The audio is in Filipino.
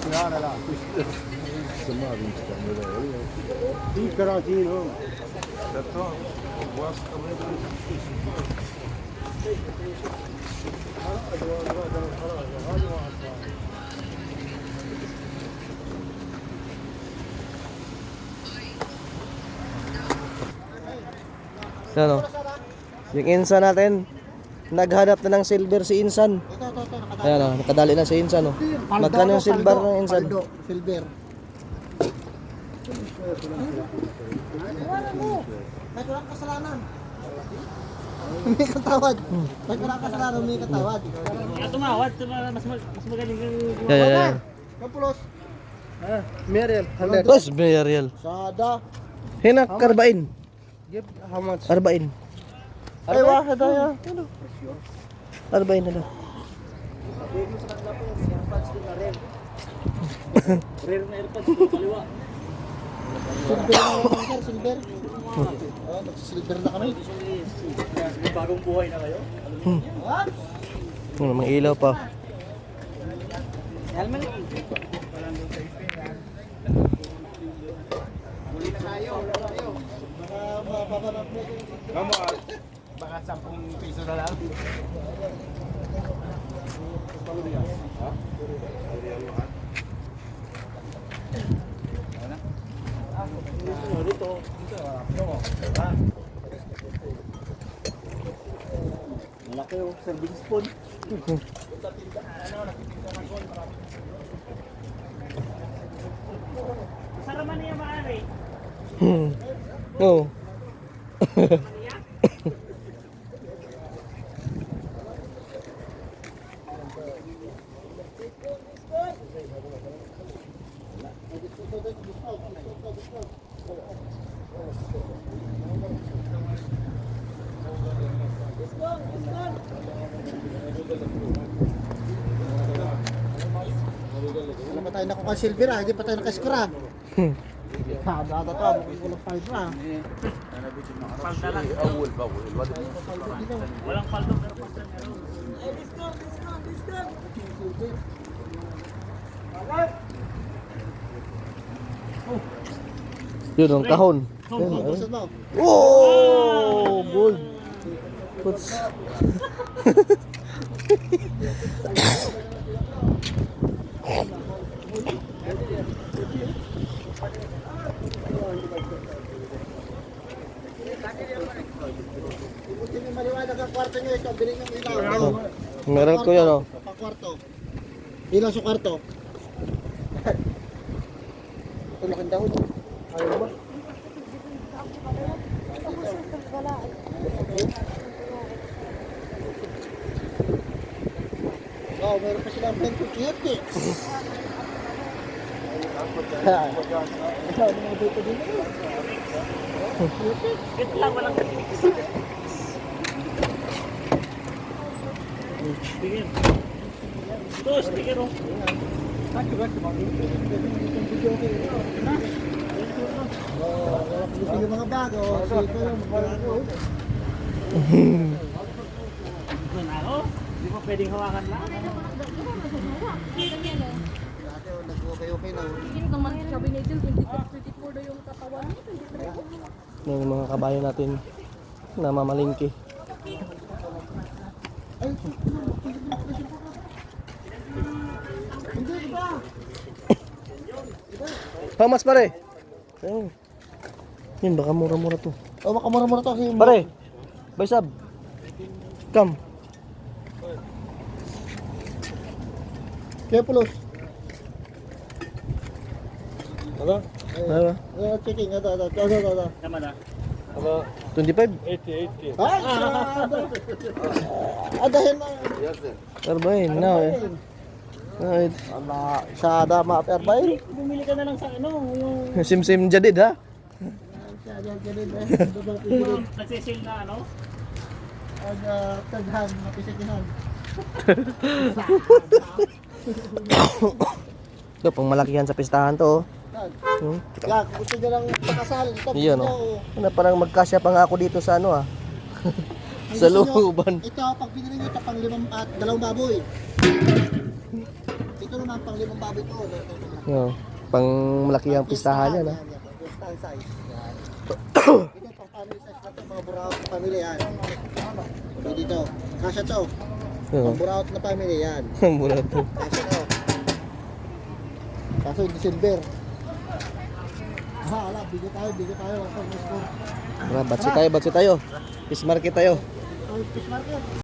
सियारा La Samari stanno da lì. di Caragino Certo, guasta Ano? Yung insan natin, naghanap na ng silver si insan. Ayan o, nakadali na si insan o. Magkano yung silver ng insan? silver. Kahit walang kasalanan. May katawad. Kahit walang kasalanan, may katawad. Tumawad, mas magaling yung... Yeah. Kapulos. Meriel. Tapos, Mariel. Sada. Hinak, karbain. Give how much? Arbain. Ay, wahid ya. Arbain na lang. Rare na airpods yung kaliwa. Silver na lang, sir. Silver. Nagsisilver na kami. May bagong buhay na kayo. What? Ano, mga ilaw pa. Helmet. Baka 10 piso na lang. Malaki yung serving spoon. Saraman niya maaari. Oo. Wala pa tayo nakuha silver hindi pa tayo nakaskura. Kada to, bukod ko lang five na. Palda lang. اول باول الواد Walang paldo pero palda meron. Yun, ang kahon. Busod mo. Oh, gold. Puts. Buti may maliwanag ang kwarto nyo, ito, bilhin yung ilaw. Meron ko yan, oh. Pang kwarto. Ilaw sa kwarto. Ito laking dahon. Ayaw ba? Oh, meron pa silang bento cute eh. Ito lang walang katinig. Tingin. Ito, sticker oh. Gusto yung mga bago. Siko yung bago. Ito na ako. Hindi mo pwedeng hawakan lang. Dati nag-okay na. Yung naman sabi ni Jill, 24 daw yung katawan niya, 23. Yung mga kabayo natin na mamalingki. How much pare? Ayun. Yun, baka mura-mura to. Oh, makamura-mura to kasi Pare, by sub. Come. Kaya pulos. هذا Ano? Checking. Ito. Tama na. هذا 25? 80 Ay, adahin na. ياسر Arbain, now eh. Right. Ala, sada ma-perbay. Bumili ka na lang sa ano, yung Sim-sim jadid ha? nagsisil na ano. Taghan, mapisikihan. Ito, pang malaki yan sa pistahan to. Hmm? Yan, kung gusto nyo lang pakasal. Ito, Iyan gusto oh. nyo. Ano, parang magkasya pa nga ako dito sa ano ah. Kung Sa gusto nyo, looban. Ito, pag binili nyo ito, pang 2 baboy. Ito naman, pang 5 baboy to. Yo, pang malaki ang pistahan yan, ha? Pistahan size. Yan. Ito, pang family size na to, mga buraot na family yan. So, dito, kasya to. Yo, Pang buraot na family yan. ang mura to. Kasya to. Kaso hindi silver. Ala, bigo tayo. Tara, batsi tayo. Fish market tayo. Fish market.